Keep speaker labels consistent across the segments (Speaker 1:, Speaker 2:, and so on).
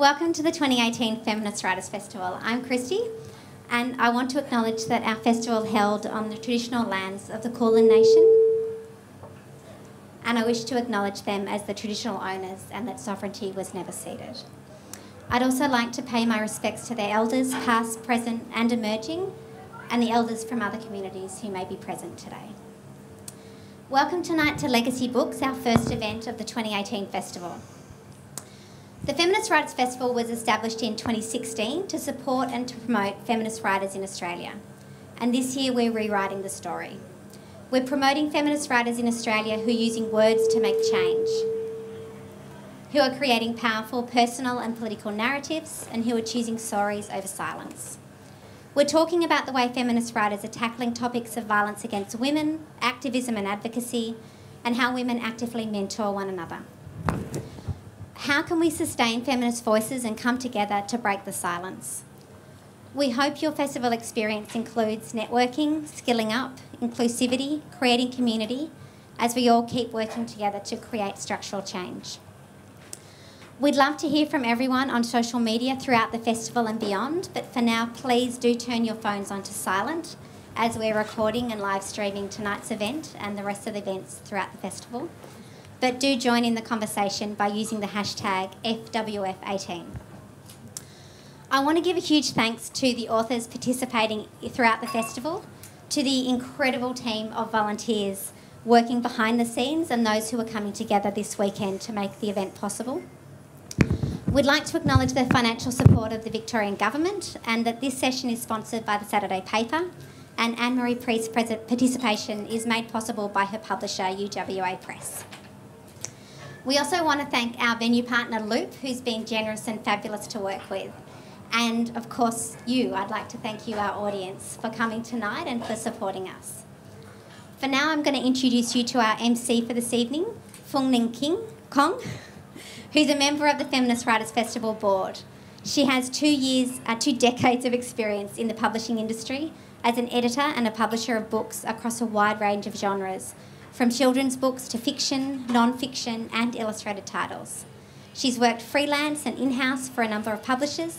Speaker 1: Welcome to the 2018 Feminist Writers Festival. I'm Christy, and I want to acknowledge that our festival held on the traditional lands of the Kulin Nation, and I wish to acknowledge them as the traditional owners and that sovereignty was never ceded. I'd also like to pay my respects to their elders, past, present and emerging, and the elders from other communities who may be present today. Welcome tonight to Legacy Books, our first event of the 2018 festival. The Feminist Writers Festival was established in 2016 to support and to promote feminist writers in Australia. And this year we're rewriting the story. We're promoting feminist writers in Australia who are using words to make change, who are creating powerful personal and political narratives, and who are choosing stories over silence. We're talking about the way feminist writers are tackling topics of violence against women, activism and advocacy, and how women actively mentor one another. How can we sustain feminist voices and come together to break the silence? We hope your festival experience includes networking, skilling up, inclusivity, creating community, as we all keep working together to create structural change. We'd love to hear from everyone on social media throughout the festival and beyond, but for now, please do turn your phones onto silent as we're recording and live streaming tonight's event and the rest of the events throughout the festival. But do join in the conversation by using the hashtag FWF18. I want to give a huge thanks to the authors participating throughout the festival, to the incredible team of volunteers working behind the scenes and those who are coming together this weekend to make the event possible. We'd like to acknowledge the financial support of the Victorian Government and that this session is sponsored by the Saturday Paper, and Anne-Marie Priest's participation is made possible by her publisher UWA Press. We also want to thank our venue partner Loop, who's been generous and fabulous to work with. And of course you, I'd like to thank you, our audience, for coming tonight and for supporting us. For now, I'm going to introduce you to our MC for this evening, Foong Ling Kong, who's a member of the Feminist Writers Festival board. She has 2 decades of experience in the publishing industry as an editor and a publisher of books across a wide range of genres, from children's books to fiction, non-fiction and illustrated titles. She's worked freelance and in-house for a number of publishers,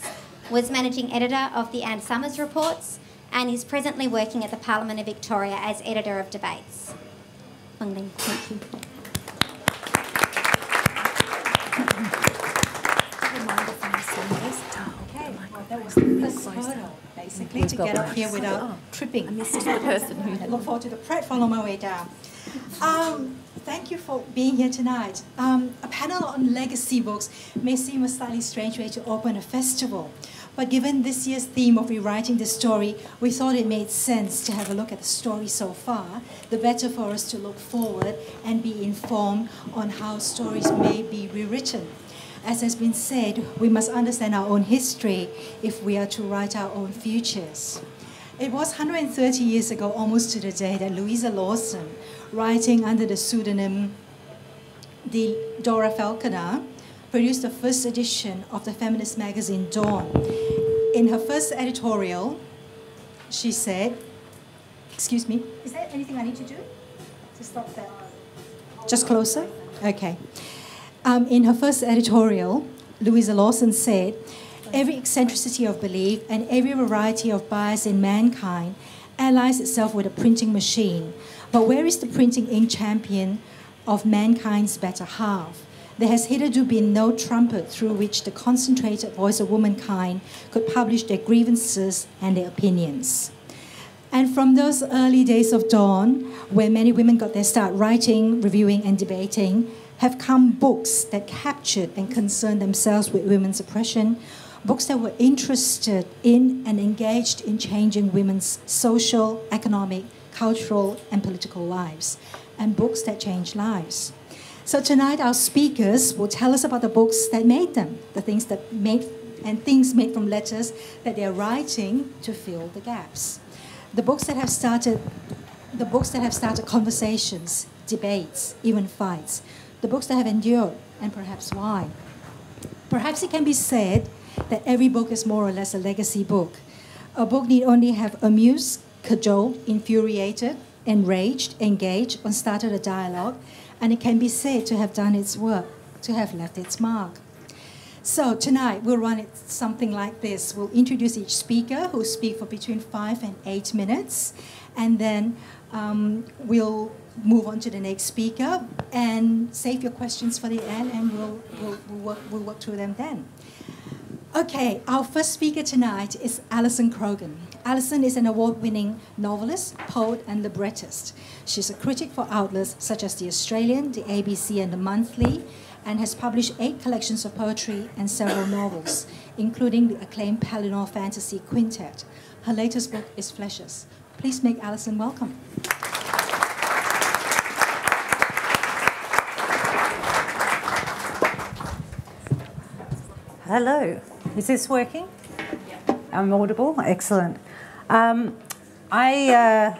Speaker 1: was managing editor of the Anne Summers Reports, and is presently working at the Parliament of Victoria as editor of Debates. Foong Ling, thank you.
Speaker 2: That was the first hurdle, basically, to get up here without tripping.
Speaker 3: And this is the person who...
Speaker 2: I look forward to the pratfall on my way down. Thank you for being here tonight. A panel on legacy books may seem a slightly strange way to open a festival, but given this year's theme of rewriting the story, we thought it made sense to have a look at the story so far, the better for us to look forward and be informed on how stories may be rewritten. As has been said, we must understand our own history if we are to write our own futures. It was 130 years ago, almost to the day, that Louisa Lawson, writing under the pseudonym Dora Falconer, produced the first edition of the feminist magazine Dawn. In her first editorial, she said, excuse me, is there anything I need to do to stop that? Just closer? Okay. In her first editorial, Louisa Lawson said, "Every eccentricity of belief and every variety of bias in mankind allies itself with a printing machine. But where is the printing ink champion of mankind's better half? There has hitherto been no trumpet through which the concentrated voice of womankind could publish their grievances and their opinions." And from those early days of Dawn, where many women got their start writing, reviewing and debating, have come books that captured and concerned themselves with women's oppression, books that were interested in and engaged in changing women's social, economic, cultural and political lives, and books that changed lives. So tonight our speakers will tell us about the books that made them, the things that made, and things made from letters that they're writing to fill the gaps. The books that have started conversations, debates, even fights. The books that have endured, and perhaps why. Perhaps it can be said that every book is more or less a legacy book. A book need only have amused, cajoled, infuriated, enraged, engaged, or started a dialogue, and it can be said to have done its work, to have left its mark. So tonight we'll run it something like this. We'll introduce each speaker who will speak for between 5 and 8 minutes, and then we'll move on to the next speaker and save your questions for the end, and we'll work through them then. Okay, our first speaker tonight is Alison Croggon. Alison is an award-winning novelist, poet, and librettist. She's a critic for outlets such as The Australian, The ABC, and The Monthly, and has published 8 collections of poetry and several novels, including the acclaimed Pellinor Fantasy Quintet. Her latest book is Fleshes. Please make Alison welcome.
Speaker 3: Hello. Is this working? Yeah. I'm audible? Excellent. I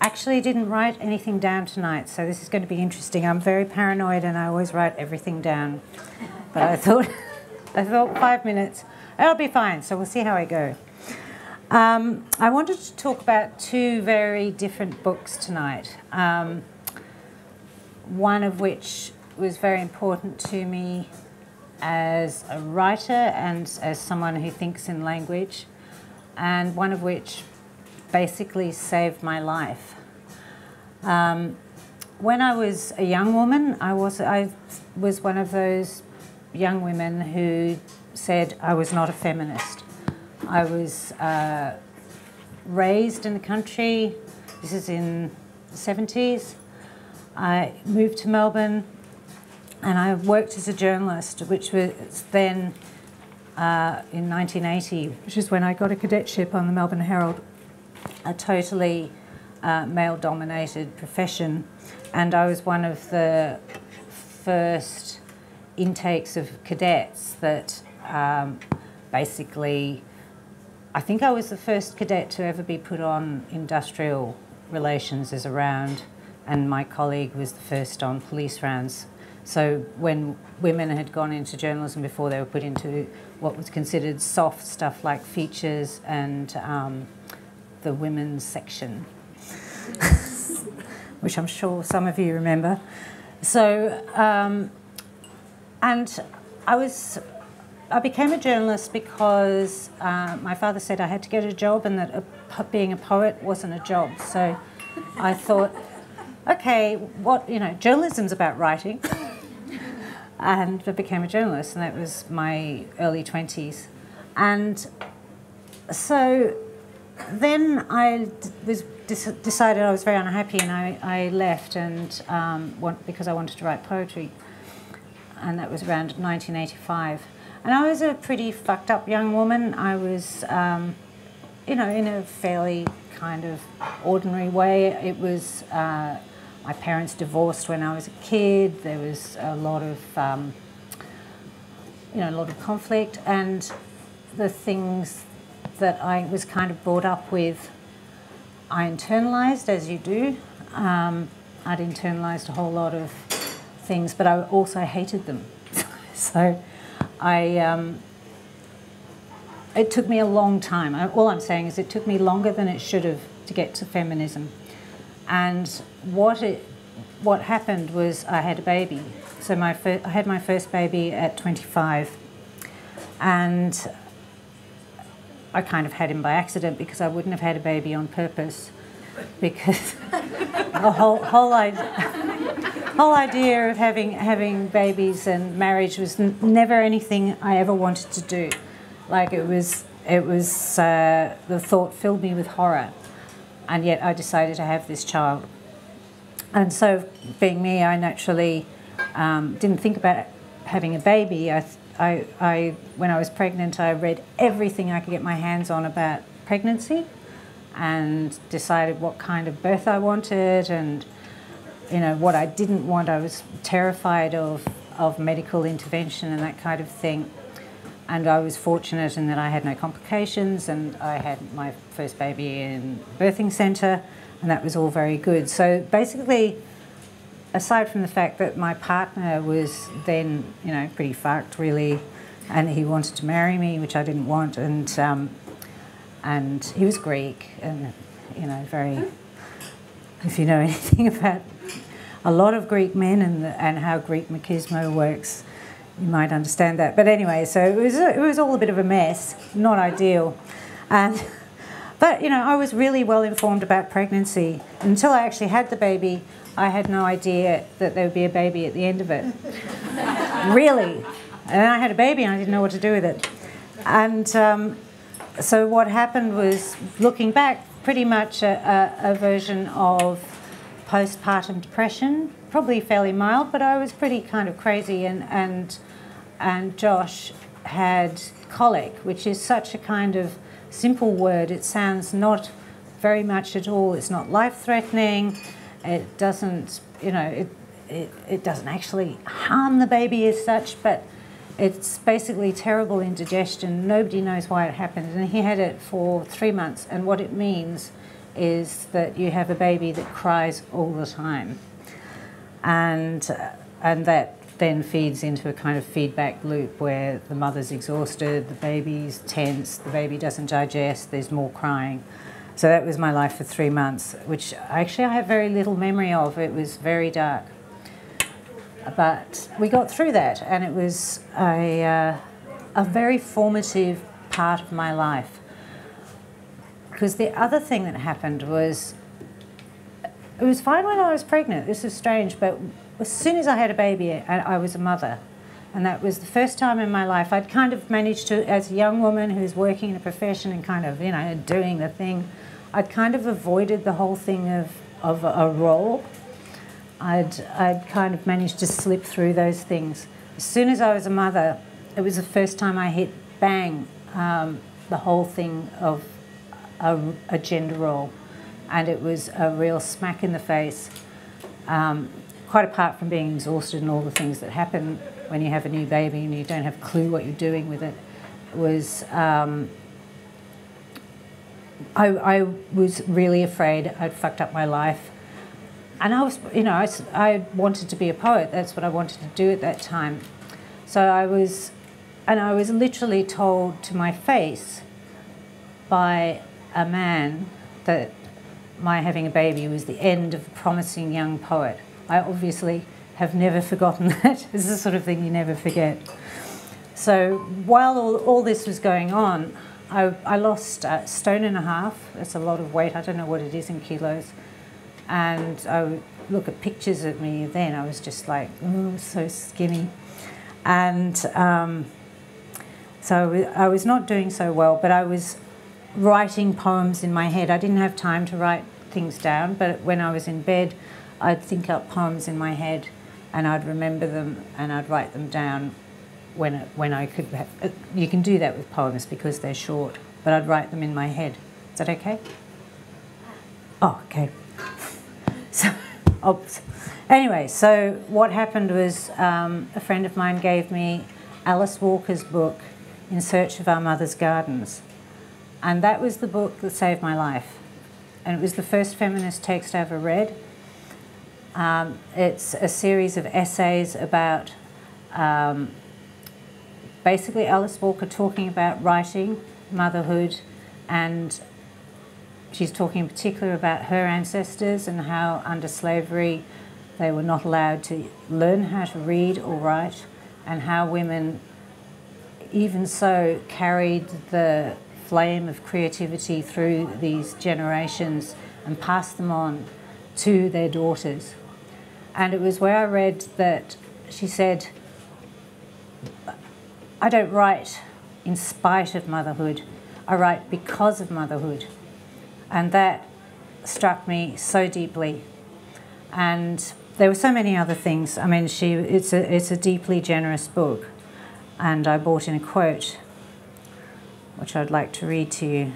Speaker 3: actually didn't write anything down tonight, so this is going to be interesting. I'm very paranoid and I always write everything down. But I thought 5 minutes, it'll be fine, so we'll see how I go. I wanted to talk about 2 very different books tonight, one of which was very important to me as a writer and as someone who thinks in language, and one of which basically saved my life. When I was a young woman, I was one of those young women who said I was not a feminist. I was raised in the country. This is in the 70s. I moved to Melbourne, and I worked as a journalist, which was then in 1980, which is when I got a cadetship on the Melbourne Herald, a totally male-dominated profession. And I was one of the first intakes of cadets that basically, I think I was the first cadet to ever be put on industrial relations as a round, and my colleague was the first on police rounds. So when women had gone into journalism before, they were put into what was considered soft stuff like features and the women's section, which I'm sure some of you remember. So, and I became a journalist because my father said I had to get a job and that being a poet wasn't a job. So I thought, okay, journalism's about writing. And I became a journalist, and that was my early 20s. And so then I decided I was very unhappy, and I left and because I wanted to write poetry, and that was around 1985. And I was a pretty fucked up young woman. I was, in a fairly kind of ordinary way. It was. My parents divorced when I was a kid. There was a lot of, conflict, and the things that I was kind of brought up with, I internalised, as you do. I'd internalised a whole lot of things, but I also hated them. So it took me a long time. All I'm saying is it took me longer than it should have to get to feminism. And what happened was I had a baby. So I had my first baby at 25, and I kind of had him by accident because I wouldn't have had a baby on purpose, because the whole idea of having babies and marriage was never anything I ever wanted to do. Like it was the thought filled me with horror. And yet I decided to have this child. And so, being me, I naturally didn't think about having a baby. When I was pregnant, I read everything I could get my hands on about pregnancy, and decided what kind of birth I wanted, and what I didn't want. I was terrified of medical intervention and that kind of thing. And I was fortunate in that I had no complications, and I had my first baby in a birthing centre, and that was all very good. So basically, aside from the fact that my partner was then, pretty fucked really, and he wanted to marry me, which I didn't want, and he was Greek, and very, if you know anything about a lot of Greek men and how Greek machismo works, you might understand that. But anyway, so it was all a bit of a mess, not ideal. But, you know, I was really well informed about pregnancy. Until I actually had the baby, I had no idea that there would be a baby at the end of it. Really. And then I had a baby and I didn't know what to do with it. And so what happened was, looking back, pretty much a version of postpartum depression, probably fairly mild, but I was pretty kind of crazy. And Josh had colic, which is such a kind of simple word. It sounds not very much at all. It's not life-threatening. It doesn't, you know, it doesn't actually harm the baby as such, but it's basically terrible indigestion. Nobody knows why it happened. And he had it for 3 months. And what it means is that you have a baby that cries all the time. And that then feeds into a kind of feedback loop where the mother's exhausted, the baby's tense, the baby doesn't digest, there's more crying. So that was my life for 3 months, which actually I have very little memory of. It was very dark. But we got through that, and it was a very formative part of my life. Because the other thing that happened was, it was fine when I was pregnant. This is strange, but as soon as I had a baby, I was a mother. And that was the first time in my life I'd kind of managed to, as a young woman who's working in a profession and kind of, you know, doing the thing, I'd kind of avoided the whole thing of a role. I'd kind of managed to slip through those things. As soon as I was a mother, it was the first time I hit bang, the whole thing of a gender role. And it was a real smack in the face. Quite apart from being exhausted and all the things that happen when you have a new baby and you don't have a clue what you're doing with it, was I was really afraid I'd fucked up my life. And I was, you know, I wanted to be a poet. That's what I wanted to do at that time. So I was literally told to my face by a man that my having a baby was the end of a promising young poet. I obviously have never forgotten that. It's the sort of thing you never forget. So while all this was going on, I lost 1.5 stone. That's a lot of weight. I don't know what it is in kilos. And I would look at pictures of me then. I was just like, oh, so skinny. And so I was not doing so well, but I was writing poems in my head. I didn't have time to write things down, but when I was in bed, I'd think up poems in my head and I'd remember them and I'd write them down when I could. You can do that with poems because they're short, but I'd write them in my head. Is that okay? Oh, okay. So, anyway, so what happened was a friend of mine gave me Alice Walker's book, In Search of Our Mother's Gardens. And that was the book that saved my life. And it was the first feminist text I ever read. It's a series of essays about basically Alice Walker talking about writing, motherhood, and she's talking in particular about her ancestors and how under slavery they were not allowed to learn how to read or write, and how women, even so, carried the flame of creativity through these generations and passed them on to their daughters. And it was where I read that she said, I don't write in spite of motherhood, I write because of motherhood. And that struck me so deeply. And there were so many other things. I mean, it's a deeply generous book. And I brought in a quote, which I'd like to read to you.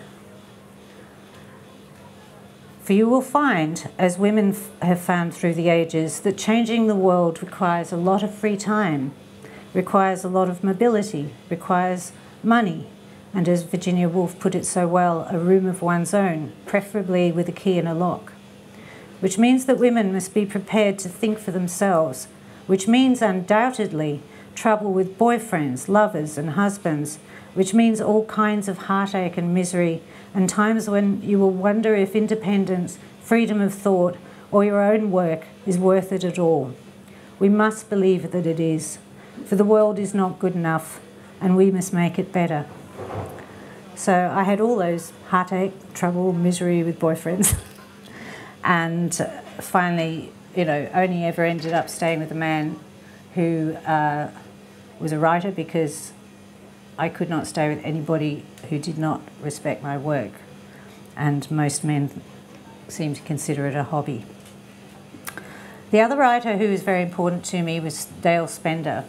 Speaker 3: For you will find, as women have found through the ages, that changing the world requires a lot of free time, requires a lot of mobility, requires money, and as Virginia Woolf put it so well, a room of one's own, preferably with a key and a lock. Which means that women must be prepared to think for themselves, which means undoubtedly trouble with boyfriends, lovers and husbands, which means all kinds of heartache and misery, and times when you will wonder if independence, freedom of thought, or your own work is worth it at all. We must believe that it is. for the world is not good enough and we must make it better. So I had all those heartache, trouble, misery with boyfriends and finally, you know, only ever ended up staying with a man who was a writer because I could not stay with anybody who did not respect my work, and most men seem to consider it a hobby. The other writer who was very important to me was Dale Spender,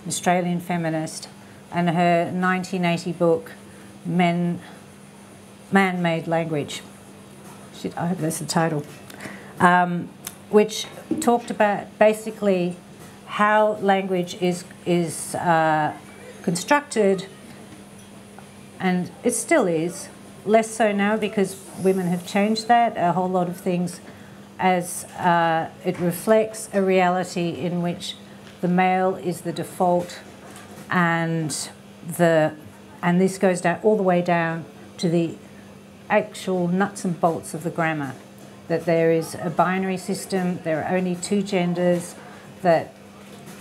Speaker 3: an Australian feminist, and her 1980 book, Man-Made Language. Shit, I hope that's the title. Which talked about basically how language is constructed, and it still is, less so now because women have changed that, a whole lot of things, as it reflects a reality in which the male is the default, and this goes down all the way down to the actual nuts and bolts of the grammar, that there is a binary system, there are only two genders, that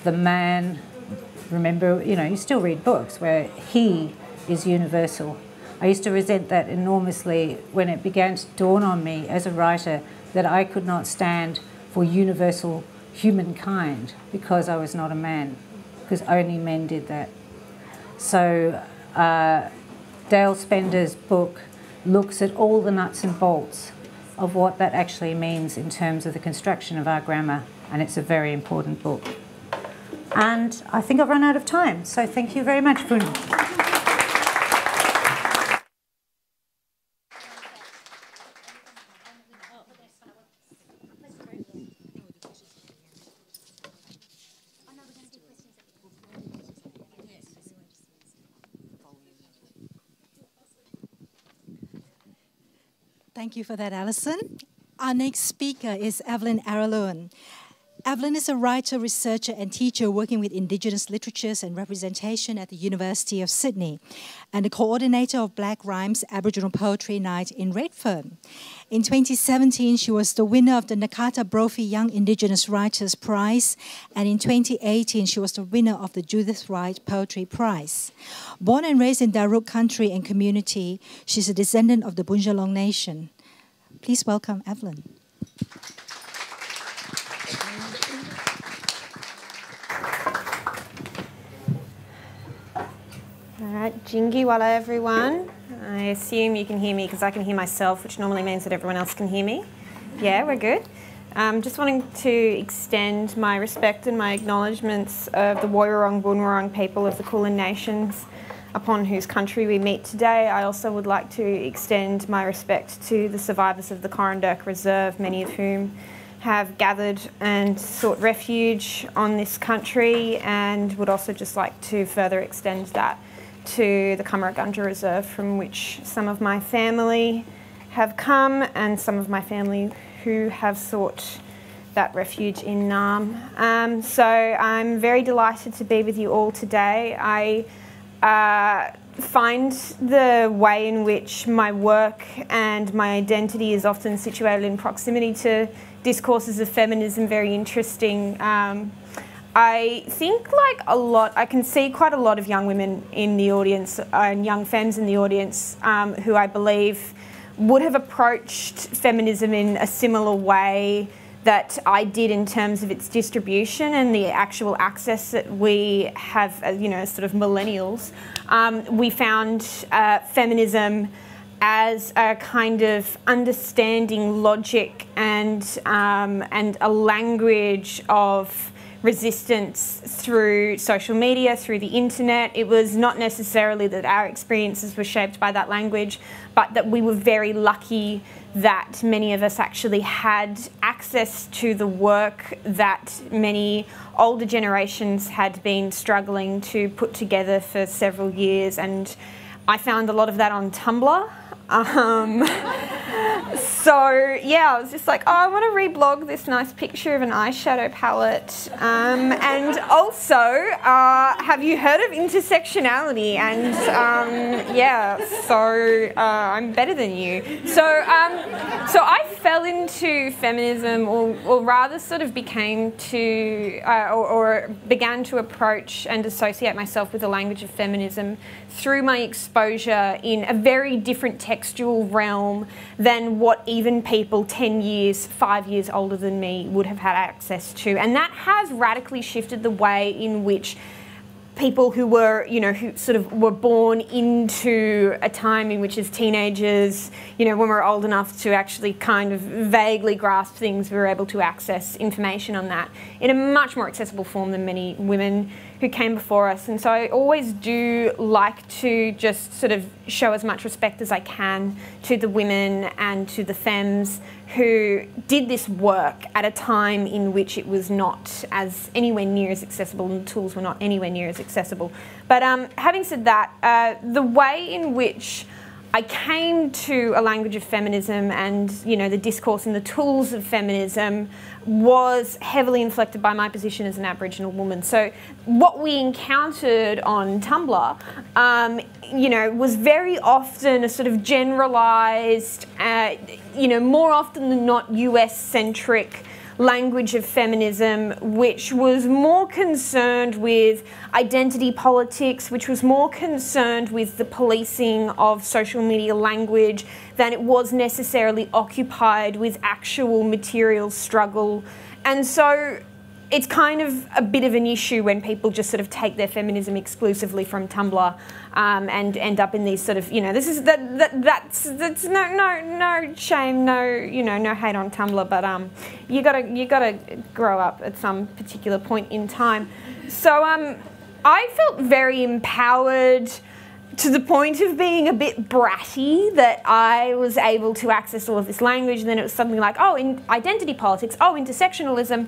Speaker 3: the man, remember, you know, you still read books where he is universal. I used to resent that enormously when it began to dawn on me as a writer that I could not stand for universal humankind because I was not a man, because only men did that. So Dale Spender's book looks at all the nuts and bolts of what that actually means in terms of the construction of our grammar, and it's a very important book. And I think I've run out of time, so thank you very much, Foong.
Speaker 2: Thank you for that, Alison. Our next speaker is Evelyn Araluen. Evelyn is a writer, researcher and teacher working with Indigenous literatures and representation at the University of Sydney, and the coordinator of Black Rhymes Aboriginal Poetry Night in Redfern. In 2017, she was the winner of the Nakata Brophy Young Indigenous Writers Prize, and in 2018, she was the winner of the Judith Wright Poetry Prize. Born and raised in Darug country and community, she's a descendant of the Bunjalong Nation. Please welcome Evelyn.
Speaker 4: Alright, Jingi wala everyone. I assume you can hear me because I can hear myself, which normally means that everyone else can hear me. Yeah, we're good. Just wanting to extend my respect and my acknowledgements of the Woiwurrung Boonwurrung people of the Kulin Nations upon whose country we meet today. I also would like to extend my respect to the survivors of the Corranderk Reserve, many of whom have gathered and sought refuge on this country, and would also just like to further extend that to the Kamaragundra Reserve, from which some of my family have come and some of my family who have sought that refuge in Naarm. So I'm very delighted to be with you all today. I find the way in which my work and my identity is often situated in proximity to discourses of feminism very interesting. I think I can see quite a lot of young women in the audience and young femmes in the audience who I believe would have approached feminism in a similar way that I did in terms of its distribution and the actual access that we have, you know, sort of millennials. We found feminism as a kind of understanding logic and a language of resistance through social media, through the internet. It was not necessarily that our experiences were shaped by that language, but that we were very lucky that many of us actually had access to the work that many older generations had been struggling to put together for several years. And I found a lot of that on Tumblr. So yeah, I was just like, oh, I want to reblog this nice picture of an eyeshadow palette. And also, have you heard of intersectionality? And yeah, so I'm better than you. So I fell into feminism, or rather sort of became to, or began to approach and associate myself with the language of feminism through my exposure in a very different textual realm than what even people 10 years, 5 years older than me would have had access to. And that has radically shifted the way in which people who were, you know, who sort of were born into a time in which as teenagers, you know, when we were old enough to actually kind of vaguely grasp things, we were able to access information on that in a much more accessible form than many women who came before us. And so I always do like to just sort of show as much respect as I can to the women and to the femmes who did this work at a time in which it was not as anywhere near as accessible and the tools were not anywhere near as accessible. But having said that, the way in which I came to a language of feminism and, you know, the discourse and the tools of feminism was heavily inflected by my position as an Aboriginal woman. So what we encountered on Tumblr, you know, was very often a sort of generalised, you know, more often than not US-centric language of feminism, which was more concerned with identity politics, which was more concerned with the policing of social media language than it was necessarily occupied with actual material struggle. And so it's kind of a bit of an issue when people just sort of take their feminism exclusively from Tumblr and end up in these sort of, you know, this is that's no shame, no, you know, no hate on Tumblr, but you gotta grow up at some particular point in time. So I felt very empowered to the point of being a bit bratty that I was able to access all of this language, and then it was something like, oh, in identity politics, oh, intersectionalism,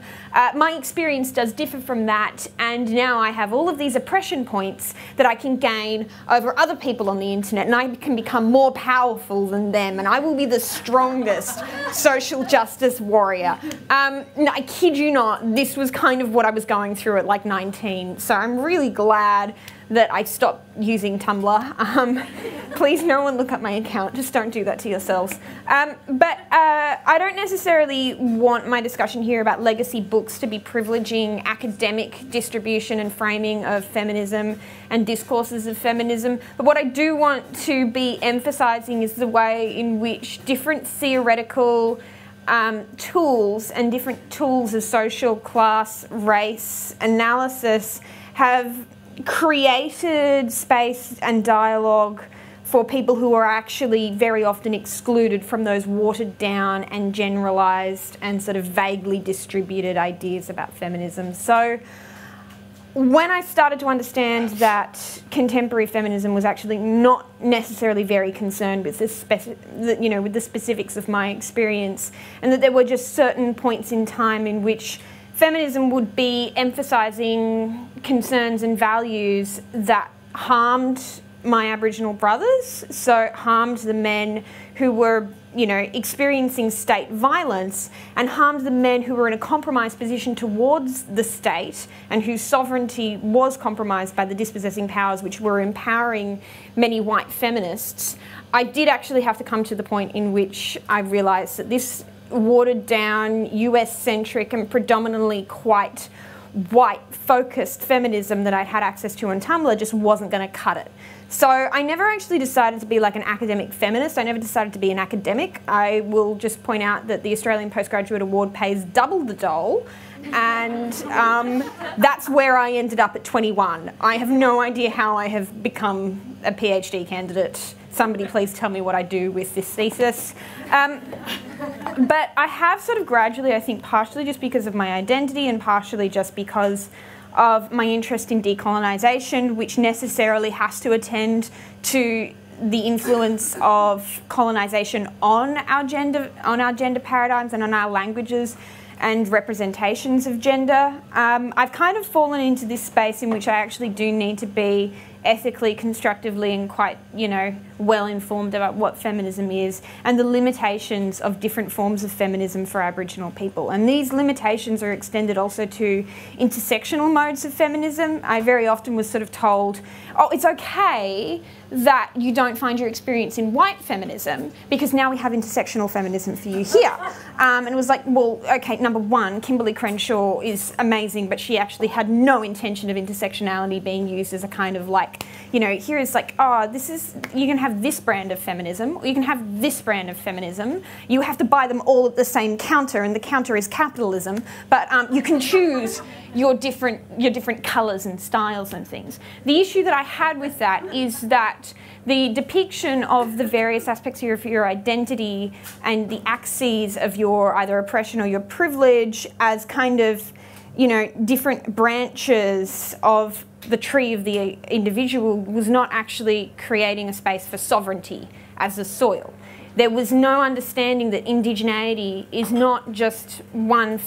Speaker 4: my experience does differ from that, and now I have all of these oppression points that I can gain over other people on the internet, and I can become more powerful than them, and I will be the strongest social justice warrior. No, I kid you not, this was kind of what I was going through at like 19, so I'm really glad that I stopped using Tumblr. Please no one look up my account, just don't do that to yourselves. But I don't necessarily want my discussion here about legacy books to be privileging academic distribution and framing of feminism and discourses of feminism, but what I do want to be emphasising is the way in which different theoretical tools and different tools of social class, race analysis have created space and dialogue for people who are actually very often excluded from those watered down and generalised and sort of vaguely distributed ideas about feminism. So when I started to understand that contemporary feminism was actually not necessarily very concerned with with the specifics of my experience, and that there were just certain points in time in which feminism would be emphasising concerns and values that harmed my Aboriginal brothers, so harmed the men who were, you know, experiencing state violence, and harmed the men who were in a compromised position towards the state and whose sovereignty was compromised by the dispossessing powers which were empowering many white feminists. I did actually have to come to the point in which I realised that this watered down, US-centric and predominantly quite white-focused feminism that I'd had access to on Tumblr just wasn't going to cut it. So I never actually decided to be like an academic feminist. I never decided to be an academic. I will just point out that the Australian Postgraduate Award pays double the dole, and that's where I ended up at 21. I have no idea how I have become a PhD candidate. Somebody please tell me what I do with this thesis. But I have sort of gradually, I think partially just because of my identity and partially just because of my interest in decolonisation, which necessarily has to attend to the influence of colonisation on our gender paradigms and on our languages and representations of gender. I've kind of fallen into this space in which I actually do need to be ethically, constructively, and quite, you know, well informed about what feminism is and the limitations of different forms of feminism for Aboriginal people. And these limitations are extended also to intersectional modes of feminism. I very often was sort of told, oh, it's okay that you don't find your experience in white feminism because now we have intersectional feminism for you here. And it was like, well, okay, number one, Kimberly Crenshaw is amazing, but she actually had no intention of intersectionality being used as a kind of like, you know, here is like, oh, this is, you can have this brand of feminism, or you can have this brand of feminism. You have to buy them all at the same counter, and the counter is capitalism, but you can choose your different colours and styles and things. The issue that I had with that is that the depiction of the various aspects of your identity and the axes of your either oppression or your privilege as kind of, you know, different branches of the tree of the individual was not actually creating a space for sovereignty as a soil. There was no understanding that indigeneity is not just one,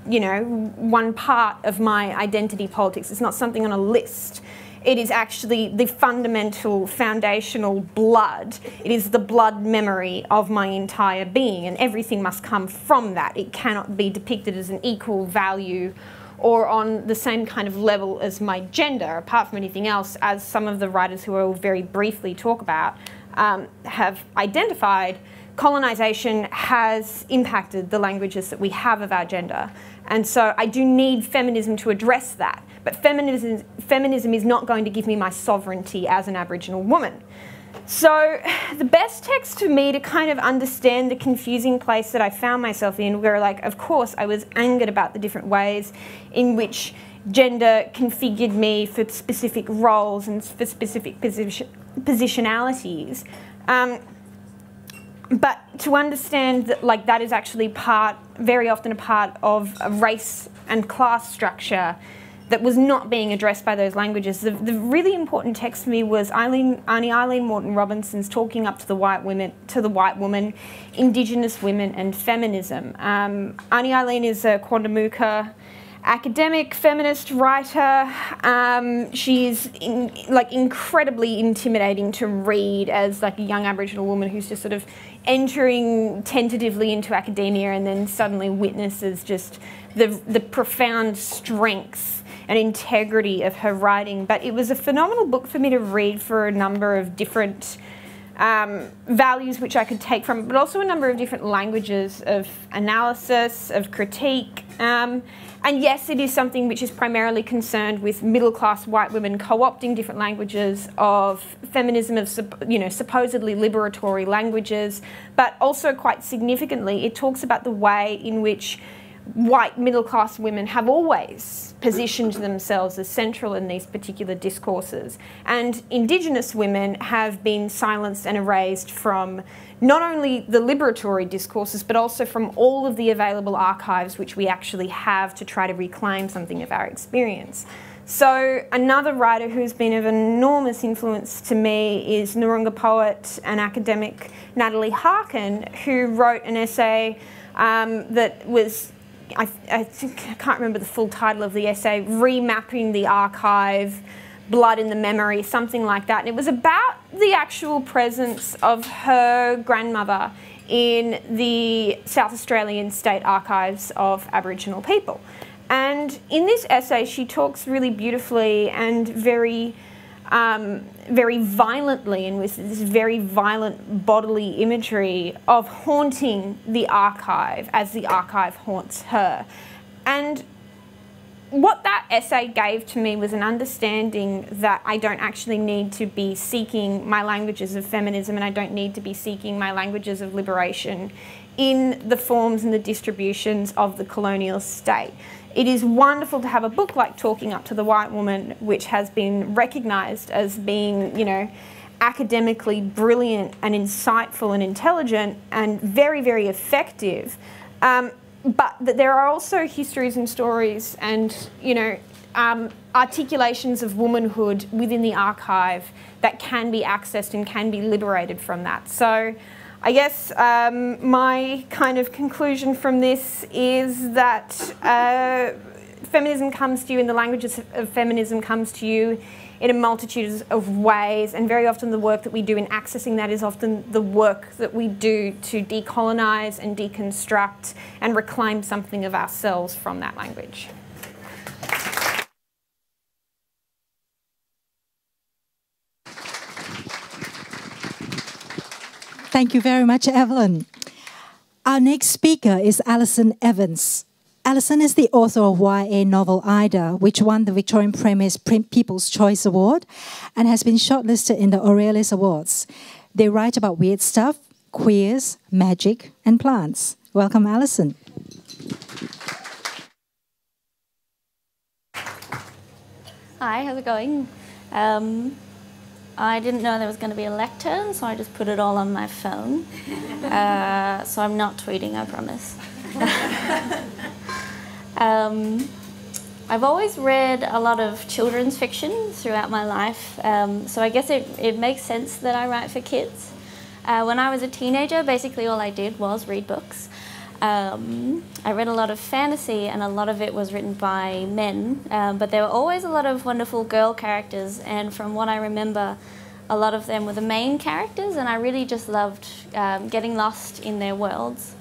Speaker 4: you know, one part of my identity politics. It's not something on a list. It is actually the fundamental, foundational blood. It is the blood memory of my entire being, and everything must come from that. It cannot be depicted as an equal value or on the same kind of level as my gender, apart from anything else, as some of the writers who I will very briefly talk about have identified. Colonisation has impacted the languages that we have of our gender. And so I do need feminism to address that. But feminism is not going to give me my sovereignty as an Aboriginal woman. So the best text for me to kind of understand the confusing place that I found myself in, where, like, of course I was angered about the different ways in which gender configured me for specific roles and for specific positionalities. But to understand that, like, that is actually very often a part of a race and class structure that was not being addressed by those languages. The really important text for me was Auntie Eileen Morton Robinson's Talking Up to the White Woman, Indigenous Women and Feminism. Auntie Eileen is a Quandamooka academic feminist writer. She's incredibly intimidating to read as like a young Aboriginal woman who's just sort of entering tentatively into academia and then suddenly witnesses just the profound strength and integrity of her writing. But it was a phenomenal book for me to read for a number of different values which I could take from it, but also a number of different languages of analysis, of critique. And yes, it is something which is primarily concerned with middle-class white women co-opting different languages of feminism, of supposedly liberatory languages, but also quite significantly, it talks about the way in which white middle-class women have always positioned themselves as central in these particular discourses. And Indigenous women have been silenced and erased from not only the liberatory discourses, but also from all of the available archives which we actually have to try to reclaim something of our experience. So another writer who's been of enormous influence to me is Noongar poet and academic Natalie Harkin, who wrote an essay that was, I can't remember the full title of the essay, Remapping the Archive, Blood in the Memory, something like that. And it was about the actual presence of her grandmother in the South Australian state archives of Aboriginal people. And in this essay, she talks really beautifully and very violently, and with this very violent bodily imagery of haunting the archive as the archive haunts her. And what that essay gave to me was an understanding that I don't actually need to be seeking my languages of feminism, and I don't need to be seeking my languages of liberation in the forms and the distributions of the colonial state. It is wonderful to have a book like Talking Up to the White Woman, which has been recognised as being, you know, academically brilliant and insightful and intelligent and very, very effective. But that there are also histories and stories and, you know, articulations of womanhood within the archive that can be accessed and can be liberated from that. So I guess my kind of conclusion from this is that feminism comes to you, and the languages of feminism comes to you in a multitude of ways, and very often the work that we do in accessing that is often the work that we do to decolonise and deconstruct and reclaim something of ourselves from that language.
Speaker 2: Thank you very much, Evelyn. Our next speaker is Alison Evans. Alison is the author of YA novel Ida, which won the Victorian Premier's People's Choice Award and has been shortlisted in the Aurelis Awards. They write about weird stuff, queers, magic, and plants. Welcome, Alison.
Speaker 5: Hi, how's it going? I didn't know there was going to be a lectern, so I just put it all on my phone. So I'm not tweeting, I promise. I've always read a lot of children's fiction throughout my life, so I guess it makes sense that I write for kids. When I was a teenager, basically all I did was read books. I read a lot of fantasy, and a lot of it was written by men, but there were always a lot of wonderful girl characters, and from what I remember, a lot of them were the main characters, and I really just loved getting lost in their worlds.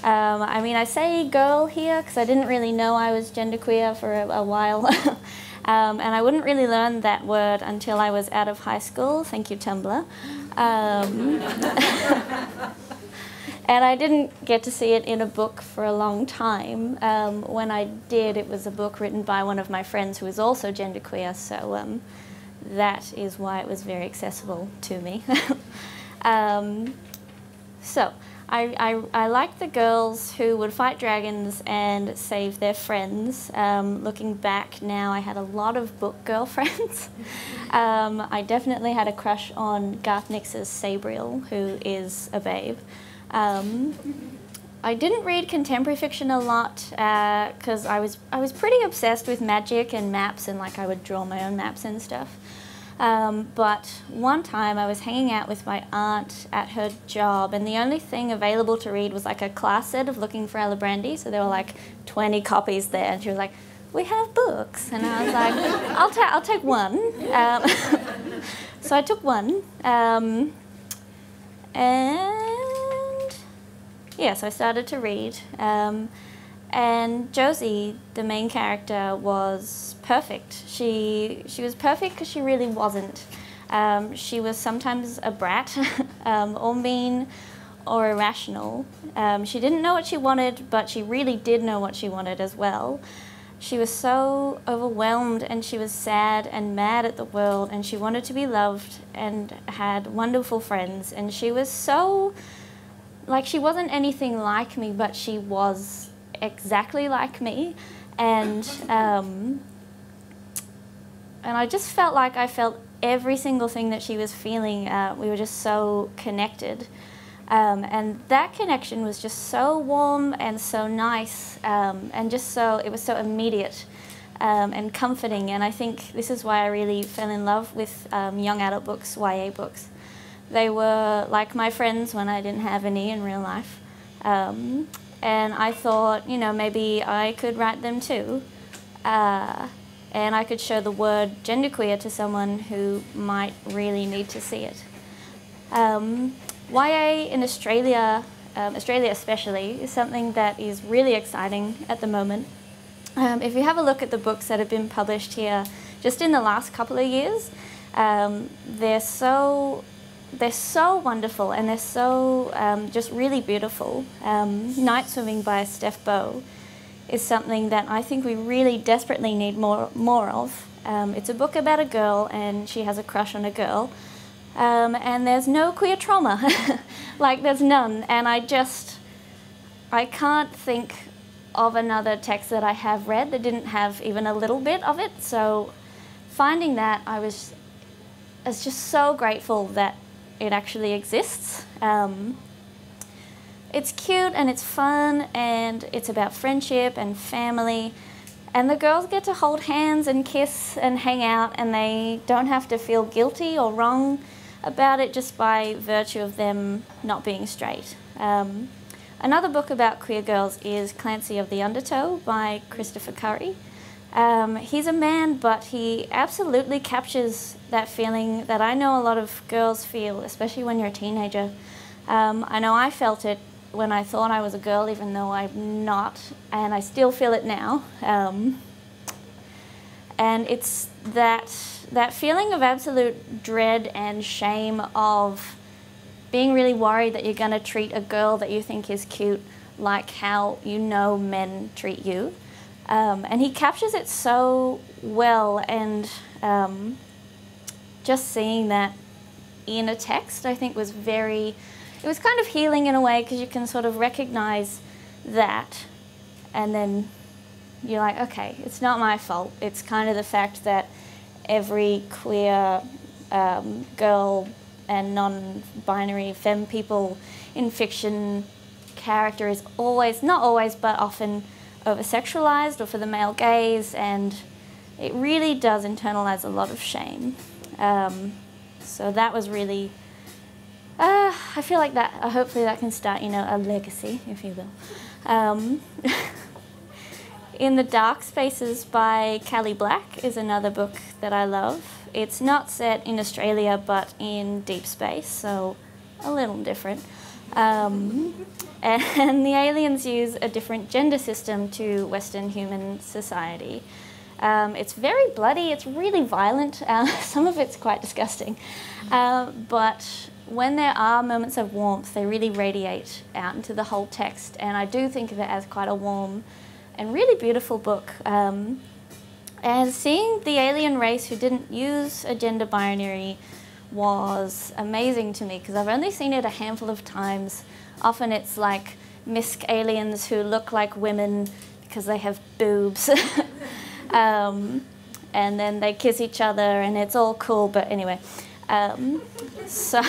Speaker 5: I mean, I say girl here because I didn't really know I was genderqueer for a while, and I wouldn't really learn that word until I was out of high school. Thank you, Tumblr. And I didn't get to see it in a book for a long time. When I did, it was a book written by one of my friends who is also genderqueer, so that is why it was very accessible to me. So I liked the girls who would fight dragons and save their friends. Looking back now, I had a lot of book girlfriends. I definitely had a crush on Garth Nix's Sabriel, who is a babe. I didn't read contemporary fiction a lot because I was pretty obsessed with magic and maps, and like I would draw my own maps and stuff. But one time I was hanging out with my aunt at her job, and the only thing available to read was like a class set of Looking for Alibrandi, so there were like 20 copies there, and she was like, "We have books," and I was like, I'll take one. So I took one, and yeah, so I started to read, and Josie, the main character, was perfect. She was perfect because she really wasn't. She was sometimes a brat, or mean, or irrational. She didn't know what she wanted, but she really did know what she wanted as well. She was so overwhelmed, and she was sad and mad at the world, and she wanted to be loved and had wonderful friends, and she was so... like, she wasn't anything like me, but she was exactly like me, and I just felt like I felt every single thing that she was feeling. We were just so connected, and that connection was just so warm and so nice, and just so, it was so immediate and comforting, and I think this is why I really fell in love with young adult books, YA books. They were like my friends when I didn't have any in real life. And I thought, you know, maybe I could write them too. And I could show the word genderqueer to someone who might really need to see it. YA in Australia, Australia especially, is something that is really exciting at the moment. If you have a look at the books that have been published here just in the last couple of years, they're so wonderful, and they're so just really beautiful. Night Swimming by Steph Bow is something that I think we really desperately need more of. It's a book about a girl, and she has a crush on a girl, and there's no queer trauma. Like, there's none, and I can't think of another text that I have read that didn't have even a little bit of it. So finding that, I was just so grateful that it actually exists. It's cute and it's fun, and it's about friendship and family, and the girls get to hold hands and kiss and hang out, and they don't have to feel guilty or wrong about it just by virtue of them not being straight. Another book about queer girls is Clancy of the Undertow by Christopher Curry. He's a man, but he absolutely captures that feeling that I know a lot of girls feel, especially when you're a teenager. I know I felt it when I thought I was a girl, even though I'm not, and I still feel it now. And it's that feeling of absolute dread and shame of being really worried that you're going to treat a girl that you think is cute like how you know men treat you. And he captures it so well, and just seeing that in a text I think was it was kind of healing in a way, because you can sort of recognise that, and then you're like, okay, it's not my fault. It's kind of the fact that every queer girl and non-binary femme people in fiction character is always, not always, but often over-sexualized or for the male gaze, and it really does internalize a lot of shame. So that was really, I feel like that, hopefully that can start, you know, a legacy, if you will. In the Dark Spaces by Callie Black is another book that I love. It's not set in Australia, but in deep space, so a little different. And the aliens use a different gender system to Western human society. It's very bloody, it's really violent, some of it's quite disgusting. But when there are moments of warmth, they really radiate out into the whole text, and I do think of it as quite a warm and really beautiful book. And seeing the alien race who didn't use a gender binary was amazing to me, because I've only seen it a handful of times. Often it's like misc aliens who look like women because they have boobs. And then they kiss each other and it's all cool, but anyway. So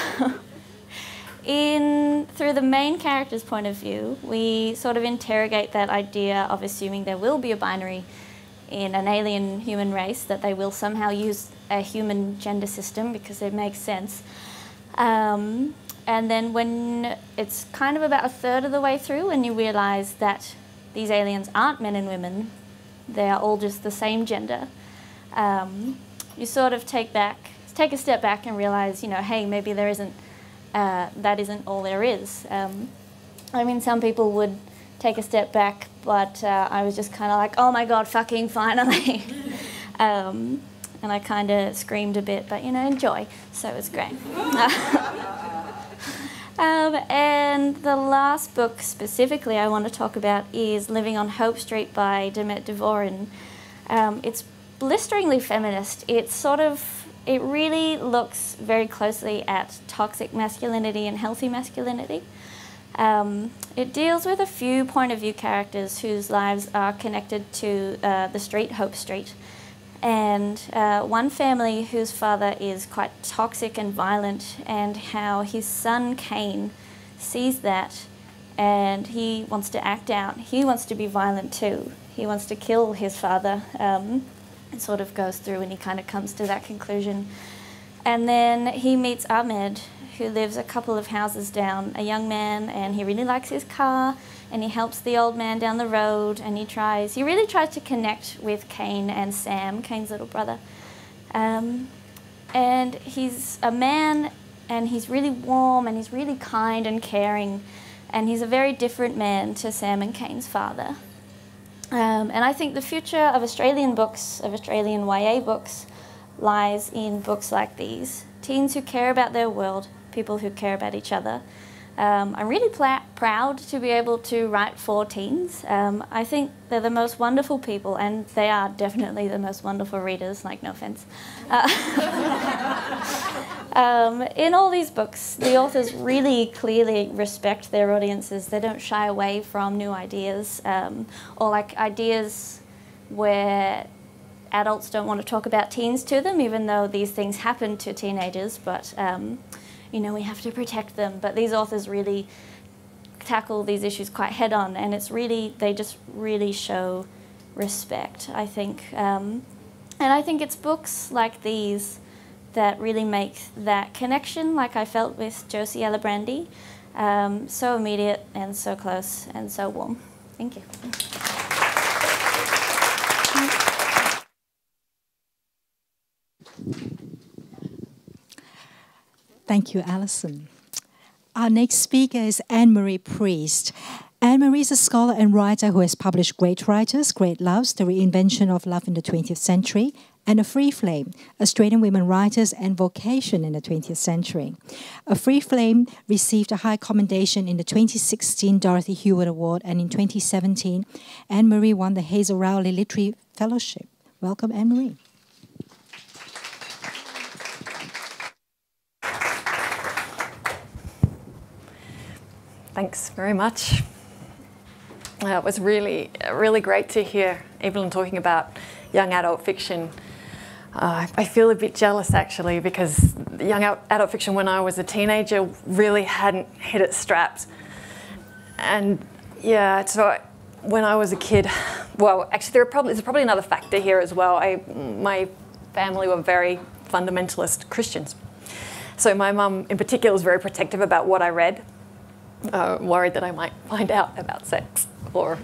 Speaker 5: through the main character's point of view, we sort of interrogate that idea of assuming there will be a binary in an alien human race, that they will somehow use a human gender system because it makes sense. And then when it's kind of about a third of the way through and you realise that these aliens aren't men and women, they are all just the same gender, you sort of take a step back and realise, you know, hey, maybe there isn't, that isn't all there is. I mean, some people would take a step back, but I was just kind of like, oh my God, fucking finally. And I kind of screamed a bit, but, you know, enjoy. So it was great. And the last book specifically I want to talk about is Living on Hope Street by Demet Dvorin. It's blisteringly feminist. It really looks very closely at toxic masculinity and healthy masculinity. It deals with a few point of view characters whose lives are connected to the street, Hope Street. And one family whose father is quite toxic and violent, and how his son Cain sees that and he wants to act out. He wants to be violent too. He wants to kill his father. It sort of goes through and he kind of comes to that conclusion. And then he meets Ahmed, who lives a couple of houses down, a young man, and he really likes his car, and he helps the old man down the road, and he really tries to connect with Cain and Sam, Cain's little brother. And he's a man, and he's really warm, and he's really kind and caring, and he's a very different man to Sam and Cain's father. And I think the future of Australian books, of Australian YA books, lies in books like these. Teens who care about their world, people who care about each other. I'm really proud to be able to write for teens. I think they're the most wonderful people, and they are definitely the most wonderful readers, like, no offense. In all these books, the authors really clearly respect their audiences. They don't shy away from new ideas, or like ideas where adults don't want to talk about teens to them, even though these things happen to teenagers, but you know, we have to protect them. But these authors really tackle these issues quite head on, and they just really show respect, I think. And I think it's books like these that really make that connection, like I felt with Josie Alibrandi, so immediate and so close and so warm. Thank you.
Speaker 2: Thank you, Alison. Our next speaker is Anne-Marie Priest. Anne-Marie is a scholar and writer who has published Great Writers, Great Loves, The Reinvention of Love in the 20th Century, and A Free Flame, Australian Women Writers and Vocation in the 20th Century. A Free Flame received a high commendation in the 2016 Dorothy Hewitt Award, and in 2017, Anne-Marie won the Hazel Rowley Literary Fellowship. Welcome, Anne-Marie.
Speaker 6: Thanks very much. It was really great to hear Evelyn talking about young adult fiction. I feel a bit jealous actually, because young adult fiction when I was a teenager really hadn't hit its straps. And yeah, so when I was a kid, well, actually there's probably another factor here as well. My family were very fundamentalist Christians. So my mum in particular was very protective about what I read. Worried that I might find out about sex or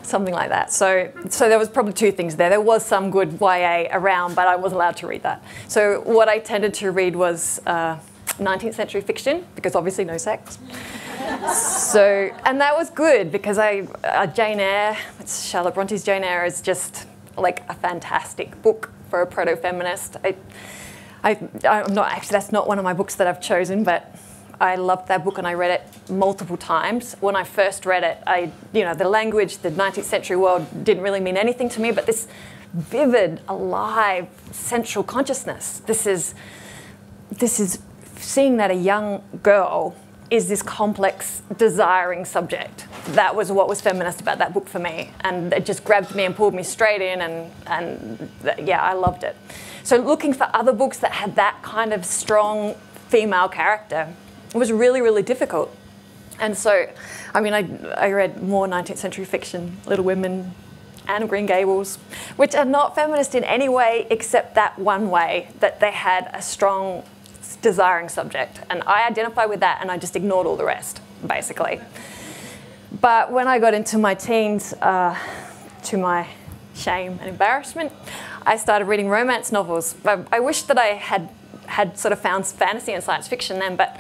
Speaker 6: something like that. So there was probably two things there. There was some good YA around, but I wasn't allowed to read that. So what I tended to read was 19th century fiction, because obviously no sex. So, and that was good because Jane Eyre, it's Charlotte Bronte's Jane Eyre, is just like a fantastic book for a proto-feminist. I'm not, actually that's not one of my books that I've chosen, but I loved that book and I read it multiple times. When I first read it, the language, the 19th century world didn't really mean anything to me, but this vivid, alive, central consciousness, this is seeing that a young girl is this complex, desiring subject. That was what was feminist about that book for me. And it just grabbed me and pulled me straight in, and yeah, I loved it. So looking for other books that had that kind of strong female character, it was really, really difficult. And so, I mean, I read more 19th century fiction, Little Women, Anne of Green Gables, which are not feminist in any way except that one way, that they had a strong desiring subject. And I identify with that and I just ignored all the rest, basically. But when I got into my teens, to my shame and embarrassment, I started reading romance novels. I wish that I had sort of found fantasy and science fiction then, but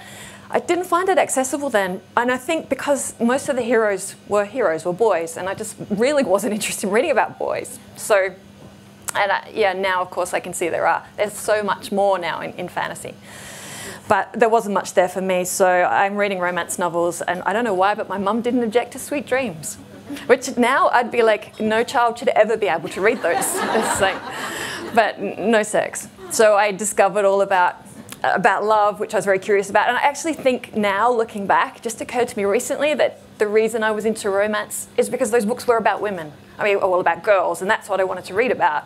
Speaker 6: I didn't find it accessible then. And I think because most of the heroes were boys, and I just really wasn't interested in reading about boys. So, yeah, now of course I can see there's so much more now in fantasy. But there wasn't much there for me, so I'm reading romance novels, and I don't know why, but my mum didn't object to Sweet Dreams, which now I'd be like, no child should ever be able to read those. It's like, but no sex. So I discovered all about love, which I was very curious about. And I actually think now, looking back, just occurred to me recently that the reason I was into romance is because those books were about women. I mean, well, about girls, and that's what I wanted to read about.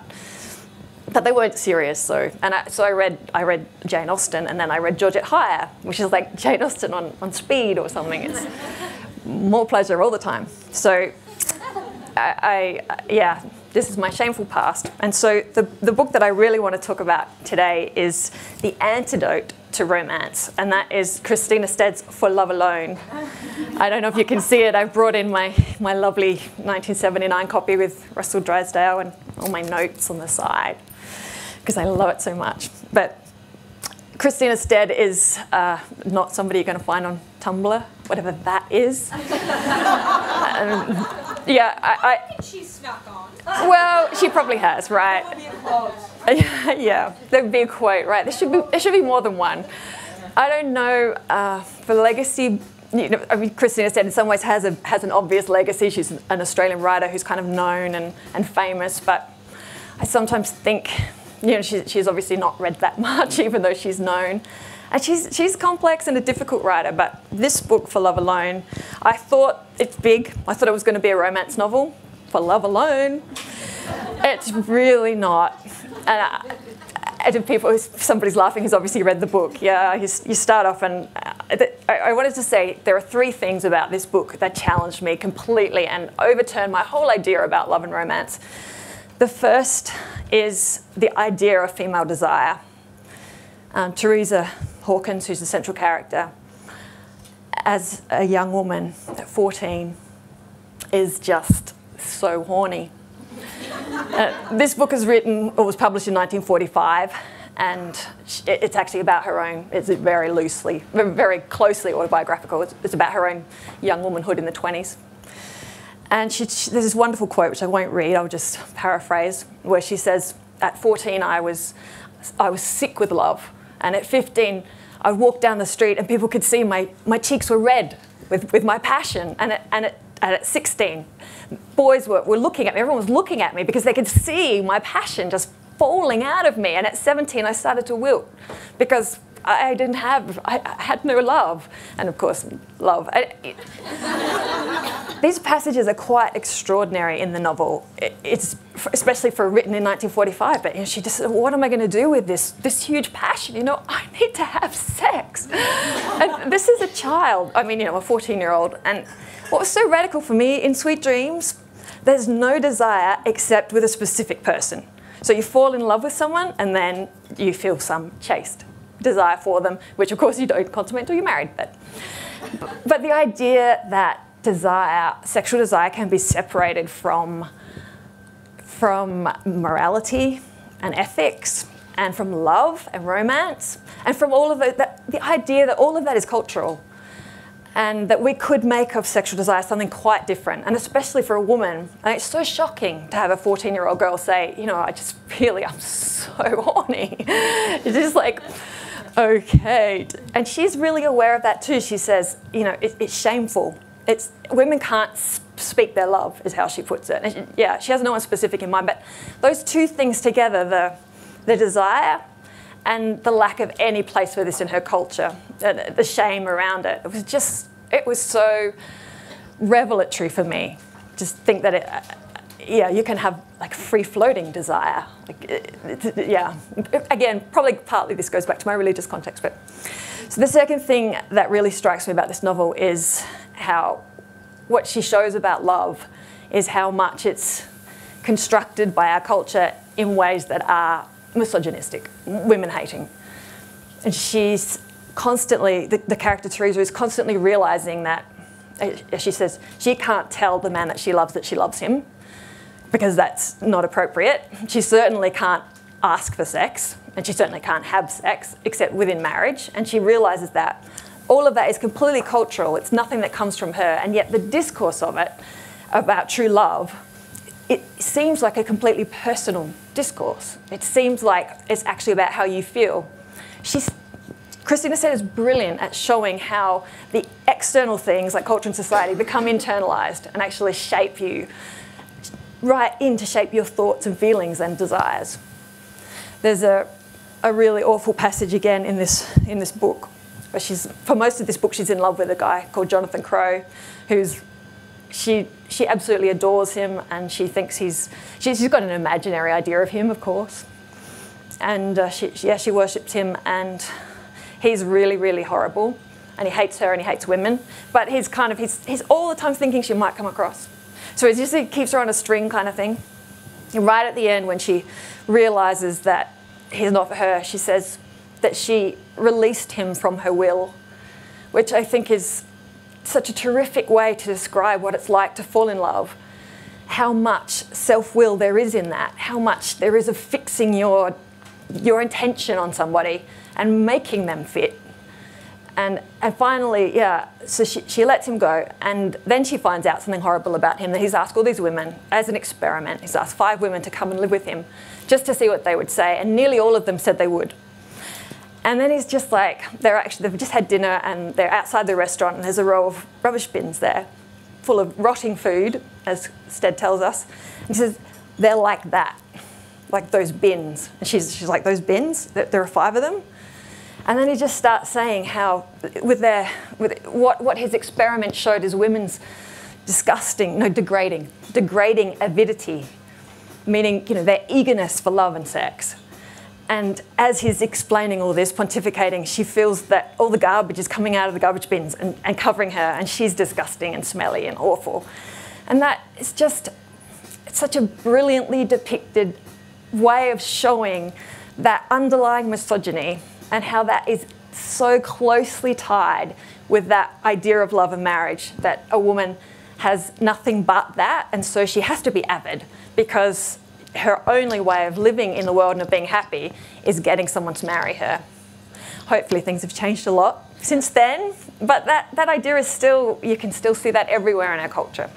Speaker 6: But they weren't serious, so I read Jane Austen, and then I read Georgette Heyer, which is like Jane Austen on speed or something. It's more pleasure all the time. So yeah, this is my shameful past. And so the book that I really want to talk about today is the antidote to romance, and that is Christina Stead's For Love Alone. I don't know if you can see it. I've brought in my lovely 1979 copy with Russell Drysdale and all my notes on the side, because I love it so much. But Christina Stead is not somebody you're going to find on Tumblr, whatever that is. Yeah, I think
Speaker 7: she's snuck on.
Speaker 6: Well, she probably has, right?
Speaker 7: That would be a quote.
Speaker 6: Yeah, there'd be a quote, right? There should be more than one. I don't know, for legacy, I mean, Christina Stead in some ways has an obvious legacy. She's an Australian writer who's kind of known and famous, but I sometimes think, she's obviously not read that much, even though she's known. And she's complex and a difficult writer, but this book, For Love Alone, I thought it's big. I thought it was going to be a romance novel. For Love Alone. It's really not. And if somebody's laughing who's obviously read the book, yeah, you start off and I wanted to say there are three things about this book that challenged me completely and overturned my whole idea about love and romance. The first is the idea of female desire. Teresa Hawkins, who's the central character, as a young woman at 14, is just so horny. This book was published in 1945, And it's actually about her own, it's very loosely, very closely autobiographical. It's about her own young womanhood in the 20s. And there's this wonderful quote, which I won't read, I'll just paraphrase, where she says, at 14, I was sick with love. And at 15, I would walk down the street and people could see my cheeks were red with my passion. And at 16, boys were looking at me, everyone was looking at me because they could see my passion just falling out of me. And at 17, I started to wilt because I had no love. And of course, love. These passages are quite extraordinary in the novel. It's especially for written in 1945. But she just said, what am I going to do with this huge passion? I need to have sex. And this is a child. I mean, a 14-year-old. And what was so radical for me in Sweet Dreams, there's no desire except with a specific person. So you fall in love with someone and then you feel some chaste desire for them, which of course you don't consummate until you're married. But the idea that sexual desire can be separated from morality and ethics and from love and romance and from all of the idea that all of that is cultural and that we could make of sexual desire something quite different, and especially for a woman. And it's so shocking to have a 14-year-old girl say, I'm so horny. It's just like, okay. And she's really aware of that too. She says, it's shameful. Women can't speak their love, is how she puts it. And she has no one specific in mind, but those two things together, the desire and the lack of any place for this in her culture, the shame around it, it was so revelatory for me. Just think that you can have like free-floating desire. Again, probably partly this goes back to my religious context, but so the second thing that really strikes me about this novel is what she shows about love is how much it's constructed by our culture in ways that are misogynistic, women-hating. And she's constantly, the character Teresa is constantly realising that, as she says, she can't tell the man that she loves him, because that's not appropriate. She certainly can't ask for sex, and she certainly can't have sex except within marriage. And she realises that all of that is completely cultural. It's nothing that comes from her. And yet the discourse of it about true love, it seems like a completely personal discourse. It seems like it's actually about how you feel. Christina said is brilliant at showing how the external things like culture and society become internalised and actually shape you right in to shape your thoughts and feelings and desires. There's a really awful passage again in this book where for most of this book she's in love with a guy called Jonathan Crowe, she absolutely adores him, and she thinks she's got an imaginary idea of him, of course, and she worships him, and he's really, really horrible, and he hates her and he hates women, but he's all the time thinking she might come across. So he keeps her on a string kind of thing. And right at the end, when she realises that he's not for her, she says that she released him from her will, which I think is such a terrific way to describe what it's like to fall in love, how much self-will there is in that, how much there is of fixing your intention on somebody and making them fit. And finally, so she lets him go, and then she finds out something horrible about him, that he's asked all these women, as an experiment, he's asked 5 women to come and live with him, just to see what they would say, and nearly all of them said they would. And then he's just like, they've just had dinner, and they're outside the restaurant, and there's a row of rubbish bins there, full of rotting food, as Stead tells us. And he says, they're like that, like those bins. And she's like, those bins? There are 5 of them? And then he just starts saying how, what his experiment showed is women's degrading avidity, meaning their eagerness for love and sex. And as he's explaining all this, pontificating, she feels that all the garbage is coming out of the garbage bins and covering her, and she's disgusting and smelly and awful. And that is just, it's such a brilliantly depicted way of showing that underlying misogyny and how that is so closely tied with that idea of love and marriage, that a woman has nothing but that, and so she has to be avid because her only way of living in the world and of being happy is getting someone to marry her. Hopefully things have changed a lot since then, but that idea is still, you can still see that everywhere in our culture.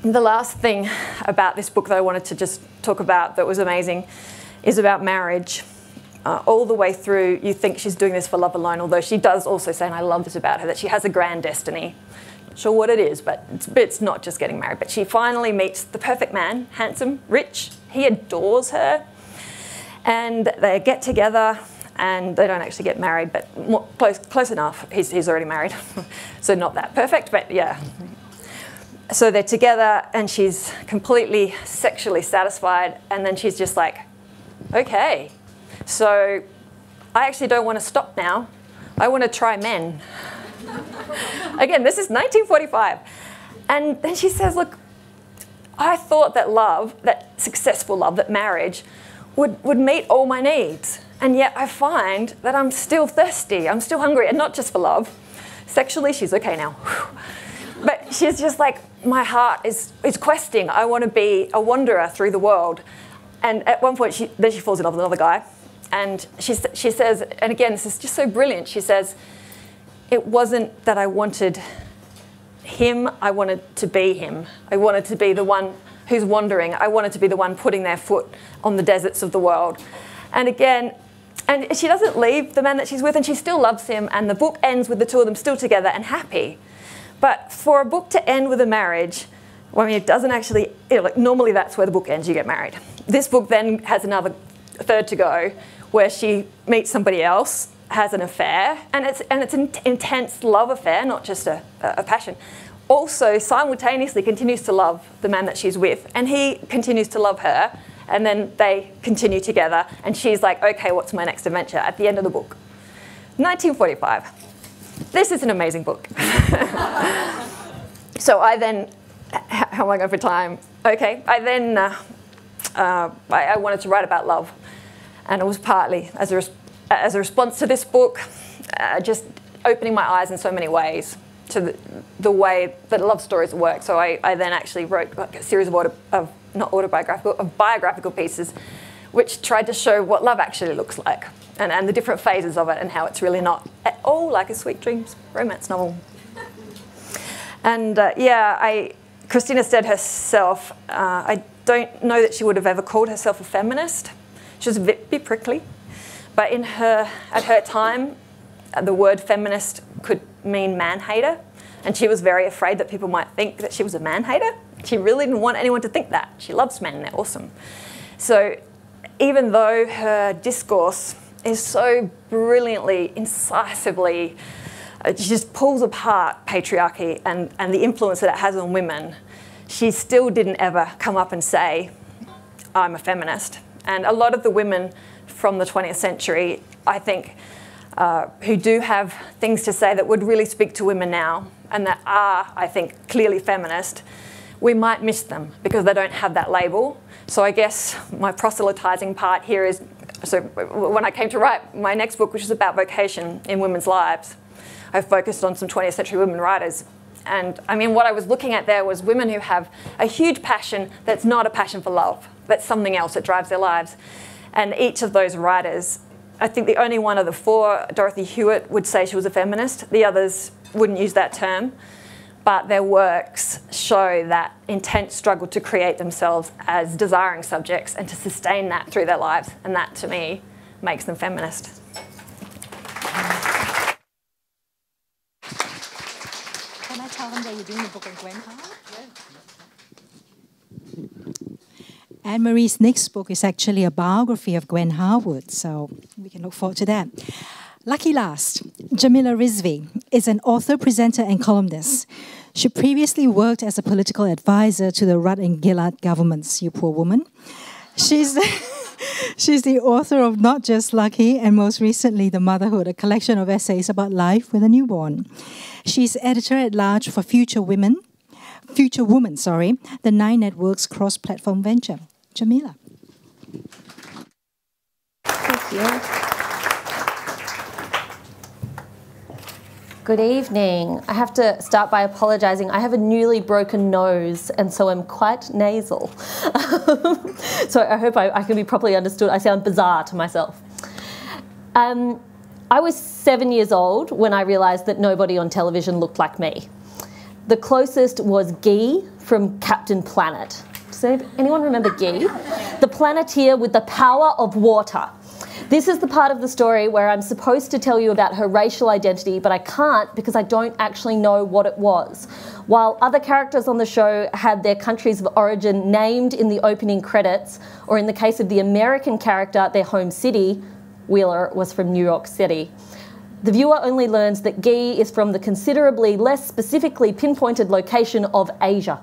Speaker 6: The last thing about this book that I wanted to just talk about that was amazing is about marriage. All the way through, you think she's doing this for love alone, although she does also say, and I love this about her, that she has a grand destiny. Not sure what it is, but it's not just getting married. But she finally meets the perfect man, handsome, rich. He adores her. And they get together, and they don't actually get married, but close enough. He's already married, so not that perfect, but yeah. So they're together, and she's completely sexually satisfied, and then she's just like, okay, so I actually don't want to stop now. I want to try men. Again, this is 1945. And then she says, look, I thought that love, that successful love, that marriage, would meet all my needs. And yet I find that I'm still thirsty, I'm still hungry, and not just for love. Sexually, she's okay now. But she's just like, my heart is questing. I want to be a wanderer through the world. And at one point, she falls in love with another guy. And she says, and again, this is just so brilliant, she says, it wasn't that I wanted him, I wanted to be him. I wanted to be the one who's wandering. I wanted to be the one putting their foot on the deserts of the world. And again, and she doesn't leave the man that she's with, and she still loves him, and the book ends with the two of them still together and happy. But for a book to end with a marriage, well, I mean, it doesn't actually, like normally that's where the book ends, you get married. This book then has another third to go, where she meets somebody else, has an affair, and it's an intense love affair, not just a passion. Also, simultaneously continues to love the man that she's with, and he continues to love her, and then they continue together, and she's like, okay, what's my next adventure at the end of the book? 1945. This is an amazing book. So I then, how am I going for time? Okay, I then, I wanted to write about love. And it was partly as a response to this book, just opening my eyes in so many ways to the way that love stories work. So I then actually wrote like a series of not autobiographical, of biographical pieces, which tried to show what love actually looks like, and the different phases of it, and how it's really not at all like a Sweet Dreams romance novel. And yeah, Christina said herself, I don't know that she would have ever called herself a feminist. She was a bit prickly, but at her time, the word feminist could mean man-hater, and she was very afraid that people might think that she was a man-hater. She really didn't want anyone to think that. She loves men, they're awesome. So even though her discourse is so brilliantly, incisively, she just pulls apart patriarchy and the influence that it has on women, she still didn't ever come up and say, I'm a feminist. And a lot of the women from the 20th century, I think, who do have things to say that would really speak to women now, and that are, I think, clearly feminist, we might miss them because they don't have that label. So I guess my proselytizing part here is, so when I came to write my next book, which is about vocation in women's lives, I focused on some 20th century women writers. And I mean, what I was looking at there was women who have a huge passion that's not a passion for love, that's something else that drives their lives. And each of those writers, I think the only one of the four, Dorothy Hewitt, would say she was a feminist. The others wouldn't use that term. But their works show that intense struggle to create themselves as desiring subjects and to sustain that through their lives. And that, to me, makes them feminist.
Speaker 2: Can I tell them that you're doing the book on Gwen Howard? Anne-Marie's next book is actually a biography of Gwen Howard, so we can look forward to that. Lucky last, Jamila Rizvi is an author, presenter, and columnist. She previously worked as a political advisor to the Rudd and Gillard governments, you poor woman. She's the author of Not Just Lucky and most recently The Motherhood, a collection of essays about life with a newborn. She's editor-at-large for Future Woman, the Nine Networks cross-platform venture. Jamila.
Speaker 5: Thank you.
Speaker 7: Good evening. I have to start by apologising. I have a newly broken nose and so I'm quite nasal. So I hope I can be properly understood. I sound bizarre to myself. I was 7 years old when I realised that nobody on television looked like me. The closest was Guy from Captain Planet. Does anyone remember Guy? The planeteer with the power of water. This is the part of the story where I'm supposed to tell you about her racial identity, but I can't because I don't actually know what it was. While other characters on the show had their countries of origin named in the opening credits, or in the case of the American character, their home city, Wheeler was from New York City. The viewer only learns that Guy is from the considerably less specifically pinpointed location of Asia.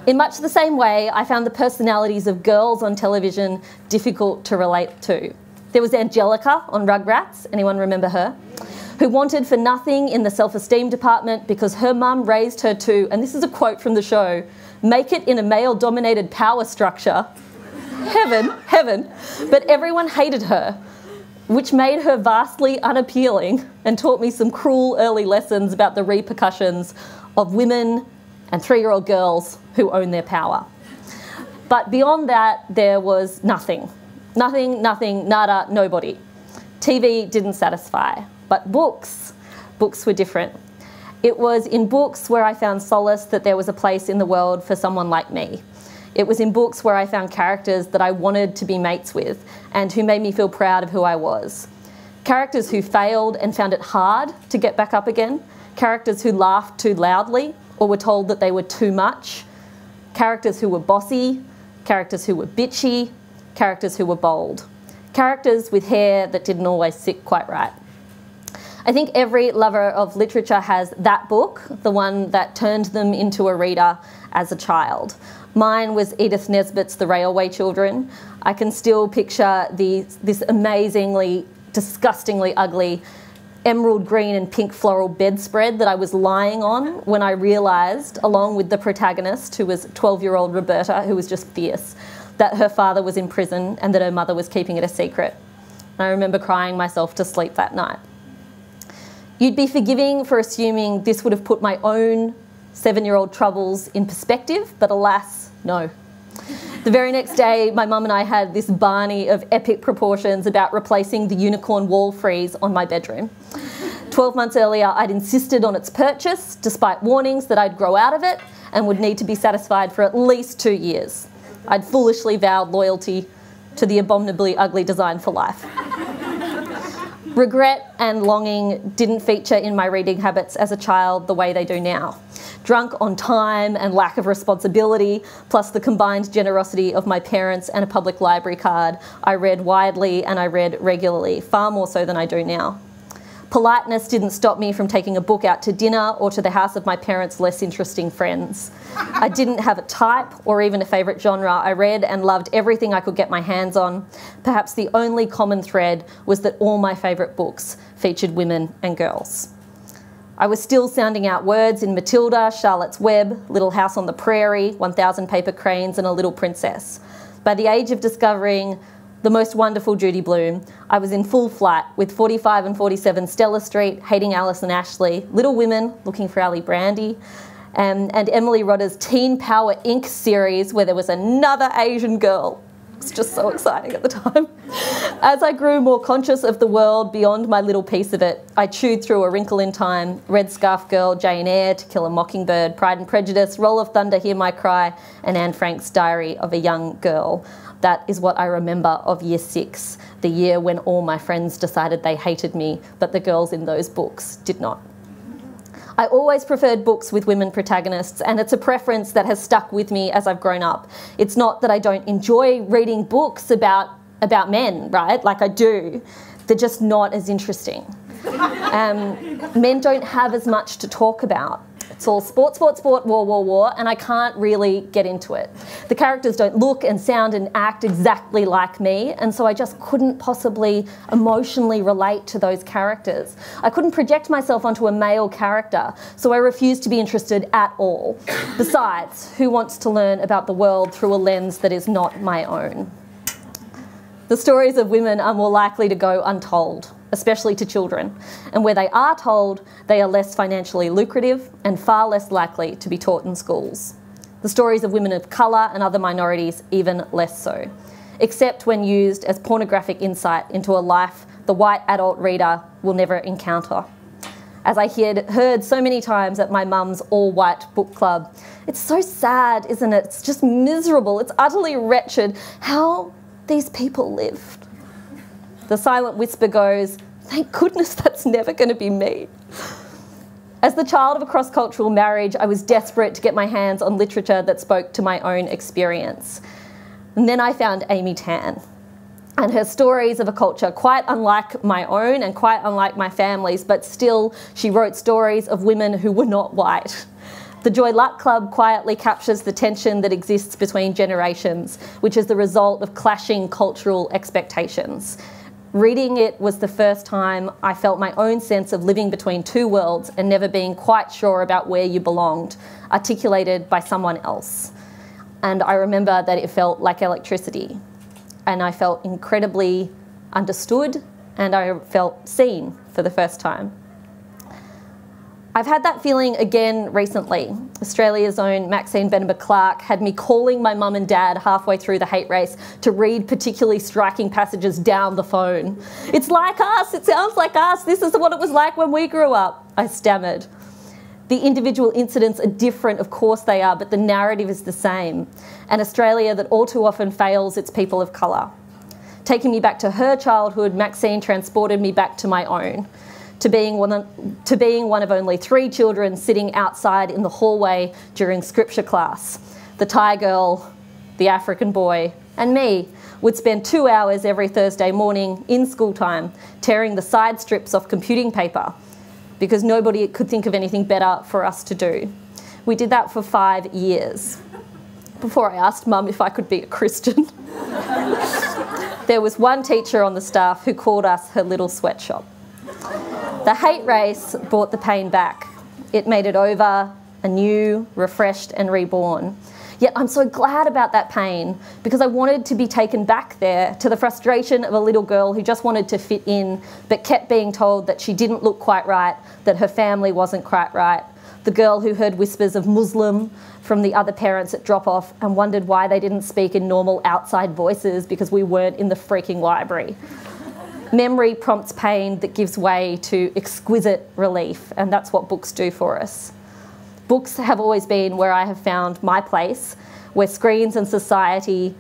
Speaker 7: In much the same way, I found the personalities of girls on television difficult to relate to. There was Angelica on Rugrats, anyone remember her? Who wanted for nothing in the self-esteem department because her mum raised her to, and this is a quote from the show, make it in a male-dominated power structure. Heaven, heaven. But everyone hated her, which made her vastly unappealing and taught me some cruel early lessons about the repercussions of women and 3-year-old girls who own their power. But beyond that, there was nothing. Nothing, nothing, nada, nobody. TV didn't satisfy. But books were different. It was in books where I found solace that there was a place in the world for someone like me. It was in books where I found characters that I wanted to be mates with and who made me feel proud of who I was. Characters who failed and found it hard to get back up again. Characters who laughed too loudly or were told that they were too much. Characters who were bossy, characters who were bitchy, characters who were bold. Characters with hair that didn't always sit quite right. I think every lover of literature has that book, the one that turned them into a reader as a child. Mine was Edith Nesbit's The Railway Children. I can still picture this amazingly, disgustingly ugly emerald green and pink floral bedspread that I was lying on when I realised, along with the protagonist, who was 12-year-old Roberta, who was just fierce, that her father was in prison and that her mother was keeping it a secret. And I remember crying myself to sleep that night. You'd be forgiving for assuming this would have put my own 7-year-old troubles in perspective, but alas, no. The very next day, my mum and I had this Barney of epic proportions about replacing the unicorn wall frieze on my bedroom. 12 months earlier, I'd insisted on its purchase, despite warnings that I'd grow out of it and would need to be satisfied for at least 2 years. I'd foolishly vowed loyalty to the abominably ugly design for life. Regret and longing didn't feature in my reading habits as a child the way they do now. Drunk on time and lack of responsibility, plus the combined generosity of my parents and a public library card, I read widely and I read regularly, far more so than I do now. Politeness didn't stop me from taking a book out to dinner or to the house of my parents' less interesting friends. I didn't have a type or even a favourite genre. I read and loved everything I could get my hands on. Perhaps the only common thread was that all my favourite books featured women and girls. I was still sounding out words in Matilda, Charlotte's Web, Little House on the Prairie, 1,000 Paper Cranes and A Little Princess. By the age of discovering The Most Wonderful Judy Blume, I was in full flight with 45 and 47 Stella Street, Hating Alison Ashley, Little Women, Looking for Ali Brandy, and Emily Rodda's Teen Power Inc. series where there was another Asian girl. It was just so exciting at the time. As I grew more conscious of the world beyond my little piece of it, I chewed through A Wrinkle in Time, Red Scarf Girl, Jane Eyre, To Kill a Mockingbird, Pride and Prejudice, Roll of Thunder, Hear My Cry, and Anne Frank's Diary of a Young Girl. That is what I remember of Year 6, the year when all my friends decided they hated me, but the girls in those books did not. I always preferred books with women protagonists, and it's a preference that has stuck with me as I've grown up. It's not that I don't enjoy reading books about men, right? Like I do. They're just not as interesting. Men don't have as much to talk about. It's all sport, sport, sport, war, war, war, and I can't really get into it. The characters don't look and sound and act exactly like me, and so I just couldn't possibly emotionally relate to those characters. I couldn't project myself onto a male character, so I refused to be interested at all. Besides, who wants to learn about the world through a lens that is not my own? The stories of women are more likely to go untold. especially to children, and where they are told, they are less financially lucrative and far less likely to be taught in schools. The stories of women of colour and other minorities even less so, except when used as pornographic insight into a life the white adult reader will never encounter. As I heard so many times at my mum's all-white book club, it's so sad, isn't it? It's just miserable. It's utterly wretched how these people lived. The silent whisper goes, thank goodness that's never going to be me. As the child of a cross-cultural marriage, I was desperate to get my hands on literature that spoke to my own experience. And then I found Amy Tan and her stories of a culture quite unlike my own and quite unlike my family's, but still she wrote stories of women who were not white. The Joy Luck Club quietly captures the tension that exists between generations, which is the result of clashing cultural expectations. Reading it was the first time I felt my own sense of living between two worlds and never being quite sure about where you belonged, articulated by someone else. And I remember that it felt like electricity. And I felt incredibly understood, and I felt seen for the first time. I've had that feeling again recently. Australia's own Maxine Beneba-Clark had me calling my mum and dad halfway through The Hate Race to read particularly striking passages down the phone. It's like us, it sounds like us, this is what it was like when we grew up, I stammered. The individual incidents are different, of course they are, but the narrative is the same. An Australia that all too often fails its people of colour. Taking me back to her childhood, Maxine transported me back to my own. To being one of only 3 children sitting outside in the hallway during scripture class. The Thai girl, the African boy, and me would spend 2 hours every Thursday morning in school time tearing the side strips off computing paper because nobody could think of anything better for us to do. We did that for 5 years before I asked Mum if I could be a Christian. There was one teacher on the staff who called us her little sweatshop. The Hate Race brought the pain back. It made it over, anew, refreshed and reborn. Yet I'm so glad about that pain because I wanted to be taken back there to the frustration of a little girl who just wanted to fit in but kept being told that she didn't look quite right, that her family wasn't quite right. The girl who heard whispers of Muslim from the other parents at drop-off and wondered why they didn't speak in normal outside voices because we weren't in the freaking library. Memory prompts pain that gives way to exquisite relief, and that's what books do for us. Books have always been where I have found my place, where screens and society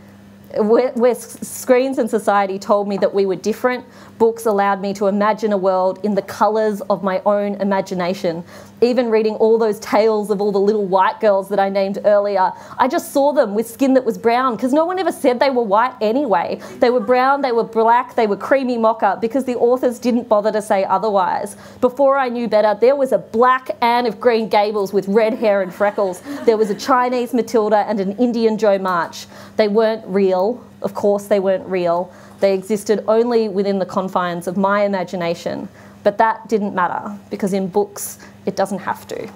Speaker 7: told me that we were different. Books allowed me to imagine a world in the colours of my own imagination. Even reading all those tales of all the little white girls that I named earlier, I just saw them with skin that was brown because no one ever said they were white anyway. They were brown, they were black, they were creamy mocha because the authors didn't bother to say otherwise. Before I knew better, there was a black Anne of Green Gables with red hair and freckles. There was a Chinese Matilda and an Indian Jo March. They weren't real. Of course they weren't real. They existed only within the confines of my imagination. But that didn't matter because in books, it doesn't have to.